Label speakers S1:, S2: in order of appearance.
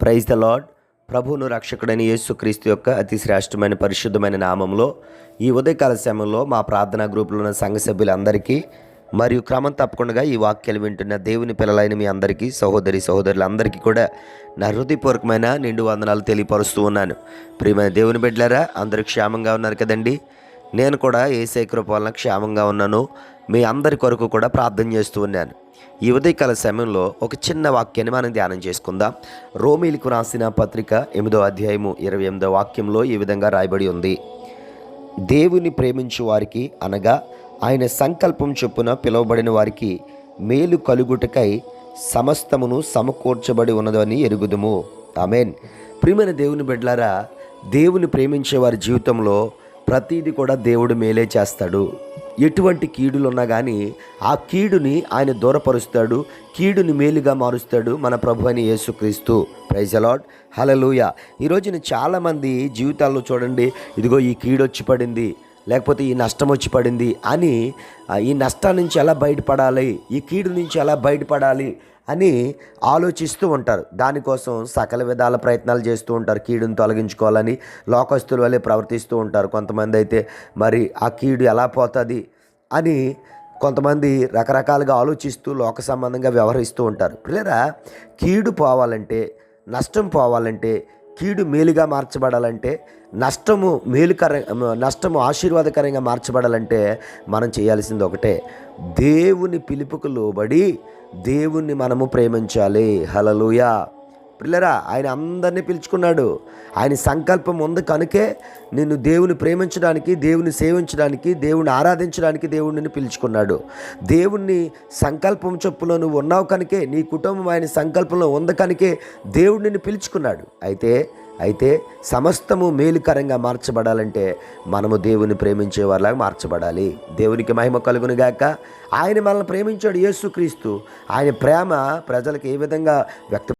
S1: Praise the lord. ప్రభువును రక్షకుడైన యేసుక్రీస్తు యొక్క అతి శ్రేష్టమైన పరిశుద్ధమైన నామంలో ఈ ఉదయకాల సమయంలో మా ప్రార్థనా గ్రూపులో ఉన్న సంఘ సభ్యులందరికీ మరియు క్రమం తప్పకుండా ఈ వాక్యాలు వింటున్న దేవుని పిల్లలైన మీ అందరికీ, సహోదరులందరికీ కూడా నా హృదయపూర్వకమైన నిండు వందనాలు తెలియపరుస్తూ ఉన్నాను. ప్రియమైన దేవుని బిడ్డలారా, అందరూ క్షేమంగా ఉన్నారు కదండి. నేను కూడా యేసయ్య కృప వలన క్షేమంగా ఉన్నాను. మీ అందరి కొరకు కూడా ప్రార్థన చేస్తూ ఉన్నాను. ఈ ఉదయకాల సమయంలో ఒక చిన్న వాక్యాన్ని మనం ధ్యానం చేసుకుందాం. రోమీలకు రాసిన పత్రిక 8వ అధ్యాయము 28వ వాక్యంలో ఈ విధంగా రాయబడి ఉంది. దేవుని ప్రేమించు వారికి, అనగా ఆయన సంకల్పం చొప్పున పిలువబడిన వారికి మేలు కలుగుటకై సమస్తమును సమకూర్చబడి ఉన్నదని ఎరుగుదుము. ఆమేన్. ప్రియమైన దేవుని బిడ్డలారా, దేవుని ప్రేమించే వారి జీవితంలో ప్రతీది కూడా దేవుడు మేలే చేస్తాడు. ఎటువంటి కీడులు ఉన్నా కానీ ఆ కీడుని ఆయన దూరపరుస్తాడు, కీడుని మేలుగా మారుస్తాడు మన ప్రభు అయిన యేసుక్రీస్తు. Praise the Lord. హల్లెలూయా. ఈరోజున చాలామంది జీవితాల్లో చూడండి, ఇదిగో ఈ కీడు వచ్చి పడింది, లేకపోతే ఈ నష్టం వచ్చి పడింది అని ఈ నష్టం నుంచి ఎలా బయటపడాలి, ఈ కీడు నుంచి ఎలా బయటపడాలి అని ఆలోచిస్తూ ఉంటారు. దానికోసం సకల విధాల ప్రయత్నాలు చేస్తూ ఉంటారు. కీడును తొలగించుకోవాలని లోకస్తుల వల్లే ప్రవర్తిస్తూ ఉంటారు. కొంతమంది అయితే మరి ఆ కీడు ఎలా పోతుంది అని కొంతమంది రకరకాలుగా ఆలోచిస్తూ లోక సంబంధంగా వ్యవహరిస్తూ ఉంటారు. పిల్లరా, కీడు పోవాలంటే, నష్టం పోవాలంటే, కీడు మేలుగా మార్చబడాలంటే, నష్టము ఆశీర్వాదకరంగా మార్చబడాలంటే మనం చేయాల్సింది ఒకటే, దేవుని పిలుపుకు లోబడి దేవుణ్ణి మనము ప్రేమించాలి. హల్లెలూయా. పిల్లరా, ఆయన అందరినీ పిలుచుకున్నాడు. ఆయన సంకల్పం ఉంది కనుకే నిన్ను దేవుని ప్రేమించడానికి, దేవుని సేవించడానికి, దేవుని ఆరాధించడానికి దేవుడిని పిలుచుకున్నాడు. దేవుణ్ణి సంకల్పం చొప్పులో నువ్వు ఉన్నావు కనుకే, నీ కుటుంబం ఆయన సంకల్పంలో ఉంది కనుకే దేవుడిని పిలుచుకున్నాడు. అయితే సమస్తము మేలుకరంగా మార్చబడాలంటే మనము దేవుని ప్రేమించే వారిలాగా మార్చబడాలి. దేవునికి మహిమ కలుగును గాక. ఆయన మనల్ని ప్రేమించాడు యేసుక్రీస్తు. ఆయన ప్రేమ ప్రజలకు ఏ విధంగా వ్యక్త